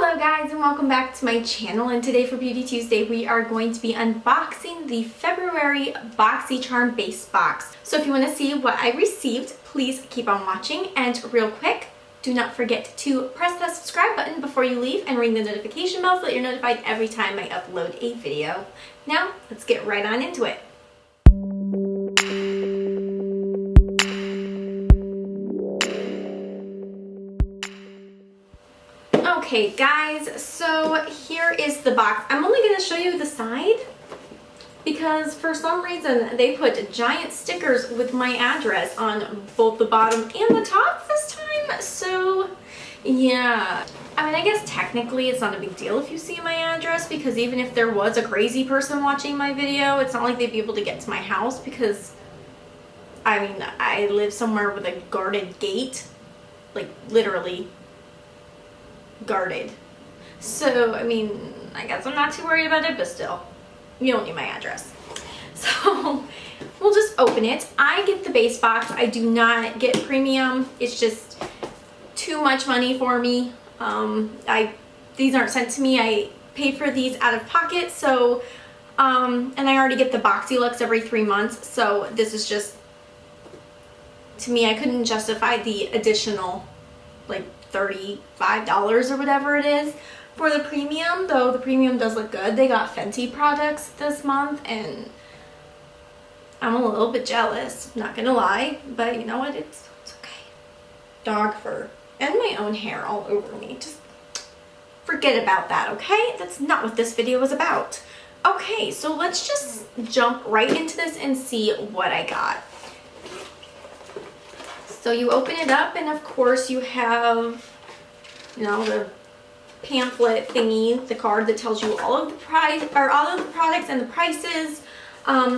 Hello guys and welcome back to my channel, and today for Beauty Tuesday we are going to be unboxing the February Boxycharm base box. So if you want to see what I received, please keep on watching, and real quick, do not forget to press that subscribe button before you leave and ring the notification bell so that you're notified every time I upload a video. Now let's get right on into it. Okay guys, so here is the box. I'm only going to show you the side because for some reason they put giant stickers with my address on both the bottom and the top this time. So yeah, I mean, I guess technically it's not a big deal if you see my address, because even if there was a crazy person watching my video, it's not like they'd be able to get to my house because I mean, I live somewhere with a guarded gate, like literally guarded. So I mean, I guess I'm not too worried about it, but still, you don't need my address. So we'll just open it. I get the base box. I do not get premium. It's just too much money for me. These aren't sent to me. I pay for these out of pocket. So and I already get the BOXYLUXE every 3 months, so this is just, to me, I couldn't justify the additional like $35 or whatever it is for the premium, though the premium does look good. They got Fenty products this month and I'm a little bit jealous, not gonna lie, but you know what, it's okay. Dog fur and my own hair all over me. Just forget about that, okay? That's not what this video was about. Okay, so let's just jump right into this and see what I got. So you open it up and of course you have, you know, the pamphlet thingy, the card that tells you all of the price, or all of the products and the prices.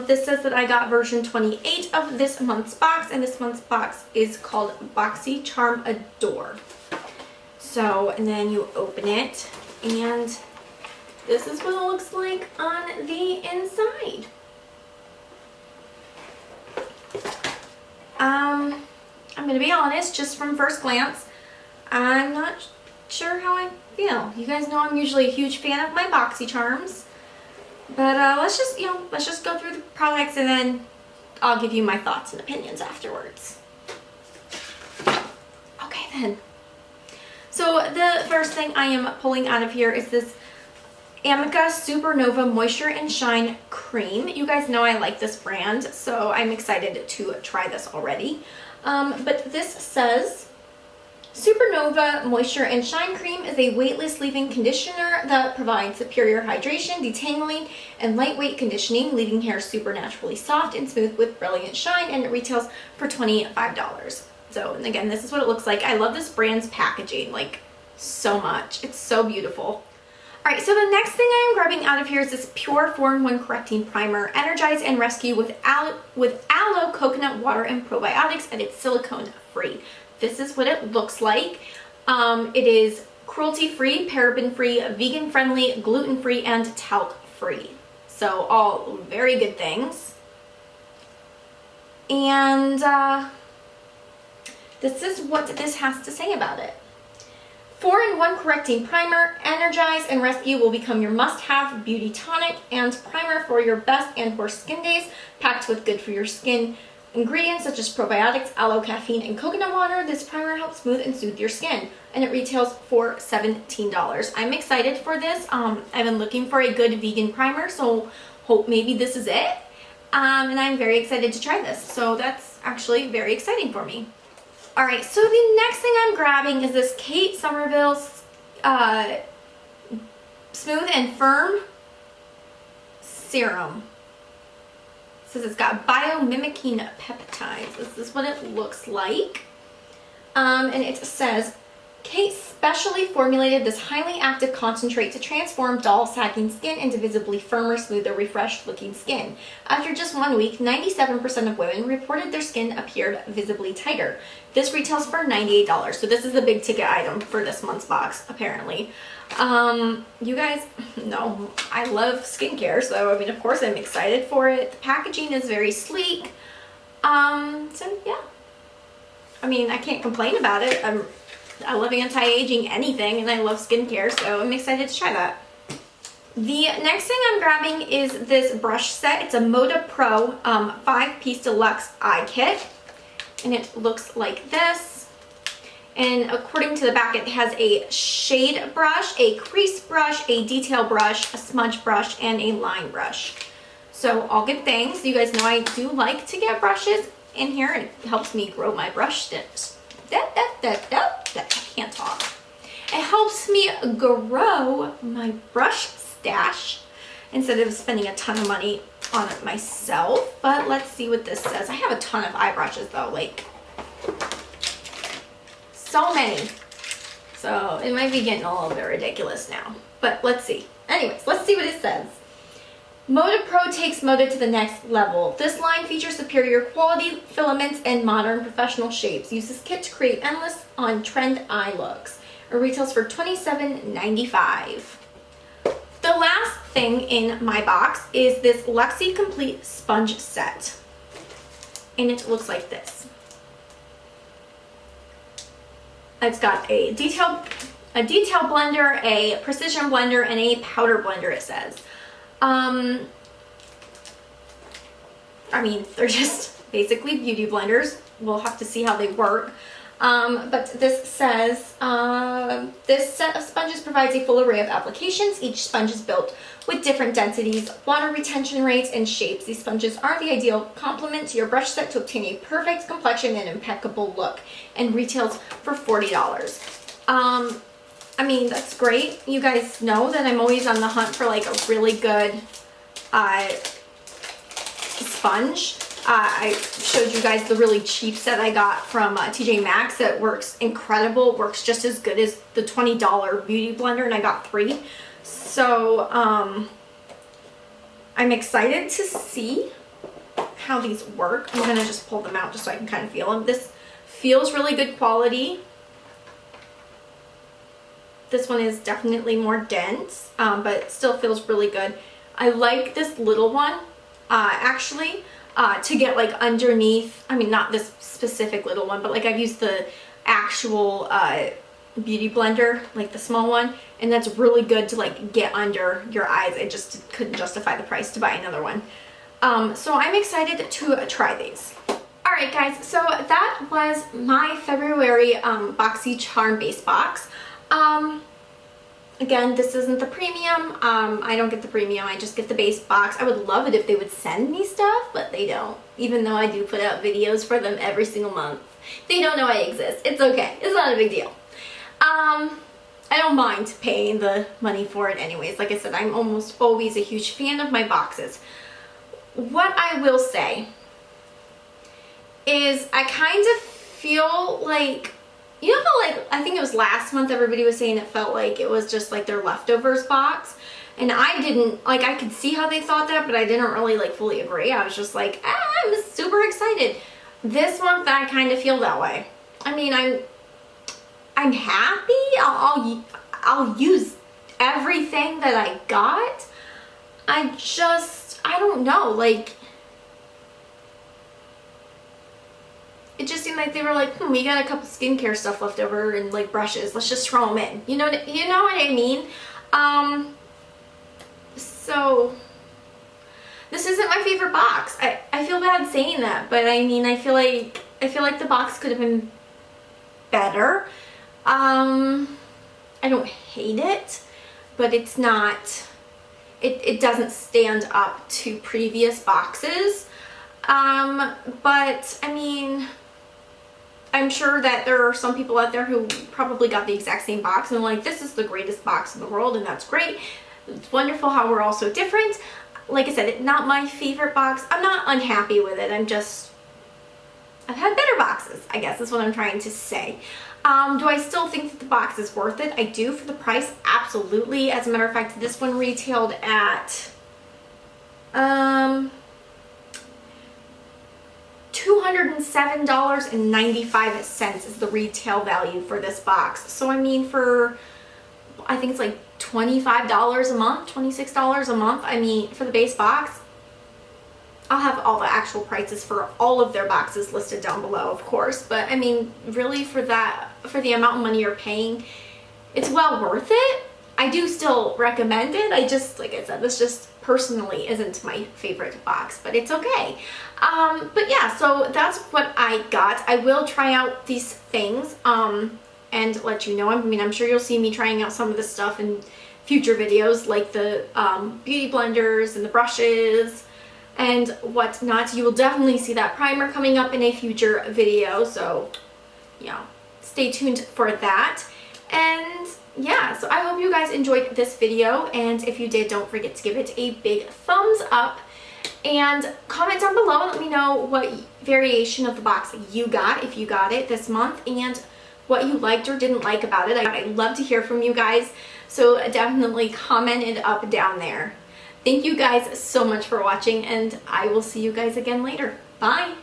This says that I got version 28 of this month's box, and this month's box is called Boxycharm Adore. So, and then you open it and this is what it looks like on the inside. I'm going to be honest, just from first glance, I'm not sure how I feel. You guys know I'm usually a huge fan of my Boxycharms, but let's just go through the products and then I'll give you my thoughts and opinions afterwards. Okay then. So the first thing I am pulling out of here is this Amica Supernova Moisture and Shine Cream. You guys know I like this brand, so I'm excited to try this already. But this says Supernova Moisture and Shine Cream is a weightless leave-in conditioner that provides superior hydration, detangling, and lightweight conditioning, leaving hair supernaturally soft and smooth with brilliant shine, and it retails for $25. So, and again, this is what it looks like. I love this brand's packaging, like, so much. It's so beautiful. Alright, so the next thing I am grabbing out of here is this Pure 4-in-1 Correcting Primer. Energize and rescue with aloe, coconut water, and probiotics, and it's silicone free. This is what it looks like. It is cruelty-free, paraben-free, vegan-friendly, gluten-free, and talc-free. So all very good things. And this is what this has to say about it. 4-in-1 Correcting Primer, Energize and Rescue will become your must-have beauty tonic and primer for your best and worst skin days, packed with good for your skin ingredients such as probiotics, aloe, caffeine, and coconut water. This primer helps smooth and soothe your skin, and it retails for $17. I'm excited for this. I've been looking for a good vegan primer, so hope maybe this is it. And I'm very excited to try this, so that's actually very exciting for me. Alright, so the next thing I'm grabbing is this Kate Somerville's Smooth and Firm Serum. It says it's got biomimicking peptides. This is what it looks like. And it says, Kate specially formulated this highly active concentrate to transform dull, sagging skin into visibly firmer, smoother, refreshed looking skin. After just 1 week, 97% of women reported their skin appeared visibly tighter. This retails for $98, so this is a big ticket item for this month's box, apparently. You guys know I love skincare, so I mean, of course I'm excited for it. The packaging is very sleek. So yeah. I mean, I can't complain about it. I love anti-aging anything, and I love skincare, so I'm excited to try that. The next thing I'm grabbing is this brush set. It's a Moda Pro 5-piece deluxe eye kit, and it looks like this. And according to the back, it has a shade brush, a crease brush, a detail brush, a smudge brush, and a line brush. So all good things. You guys know I do like to get brushes in here. It helps me grow my brush tips. I can't talk. It helps me grow my brush stash instead of spending a ton of money on it myself. But let's see what this says. I have a ton of eye brushes though, like so many. So it might be getting a little bit ridiculous now, but let's see. Anyways, let's see what it says. Moda Pro takes Moda to the next level. This line features superior quality filaments and modern professional shapes. Use this kit to create endless on-trend eye looks. It retails for $27.95. The last thing in my box is this Luxe Complete Sponge Set. And it looks like this. It's got a detail blender, a precision blender, and a powder blender, it says. I mean, they're just basically beauty blenders. We'll have to see how they work. But this says, this set of sponges provides a full array of applications. Each sponge is built with different densities, water retention rates, and shapes. These sponges are the ideal complement to your brush set to obtain a perfect complexion and impeccable look, and retails for $40. I mean, that's great. You guys know that I'm always on the hunt for like a really good sponge. I showed you guys the really cheap set I got from TJ Maxx that works incredible, works just as good as the $20 beauty blender, and I got 3. So I'm excited to see how these work. I'm gonna just pull them out just so I can kind of feel them. This feels really good quality. This one is definitely more dense, but it still feels really good. I like this little one, actually, to get like underneath. I mean, not this specific little one, but like I've used the actual beauty blender, like the small one, and that's really good to like get under your eyes. I just couldn't justify the price to buy another one. So I'm excited to try these. Alright guys, so that was my February Boxycharm base box. Again, this isn't the premium. I don't get the premium, I just get the base box. I would love it if they would send me stuff, but they don't. Even though I do put out videos for them every single month. They don't know I exist. It's okay. It's not a big deal. I don't mind paying the money for it anyways. Like I said, I'm almost always a huge fan of my boxes. What I will say is I kind of feel like, you know how like, I think it was last month everybody was saying it felt like it was just like their leftovers box, and I didn't, like, I could see how they thought that, but I didn't really like fully agree. I was just like, I'm super excited. This month I kind of feel that way. I mean, I'm happy. I'll use everything that I got. I don't know, like, it just seemed like they were like, we got a couple skincare stuff left over and like brushes, let's just throw them in. You know what I mean? So this isn't my favorite box. I feel bad saying that, but I mean, I feel like the box could have been better. I don't hate it, but it's not, it doesn't stand up to previous boxes. But I mean, I'm sure that there are some people out there who probably got the exact same box and are like, this is the greatest box in the world, and that's great. It's wonderful how we're all so different. Like I said, it's not my favorite box. I'm not unhappy with it. I've had better boxes, I guess is what I'm trying to say. Do I still think that the box is worth it? I do. For the price, absolutely. As a matter of fact, this one retailed at $207.95 is the retail value for this box. So I mean, for, I think it's like $25 a month, $26 a month. I mean, for the base box, I'll have all the actual prices for all of their boxes listed down below, of course. But I mean, really, for that for the amount of money you're paying, it's well worth it. I do still recommend it. I just, like I said, this just personally isn't my favorite box, but it's okay. But yeah, so that's what I got. I will try out these things and let you know. I mean, I'm sure you'll see me trying out some of this stuff in future videos, like the beauty blenders and the brushes and whatnot. You will definitely see that primer coming up in a future video, so yeah, stay tuned for that. And yeah, so I hope you guys enjoyed this video, and if you did, don't forget to give it a big thumbs up and comment down below and let me know what variation of the box you got, if you got it this month, and what you liked or didn't like about it. I'd love to hear from you guys, so definitely comment it up down there. Thank you guys so much for watching, and I will see you guys again later. Bye!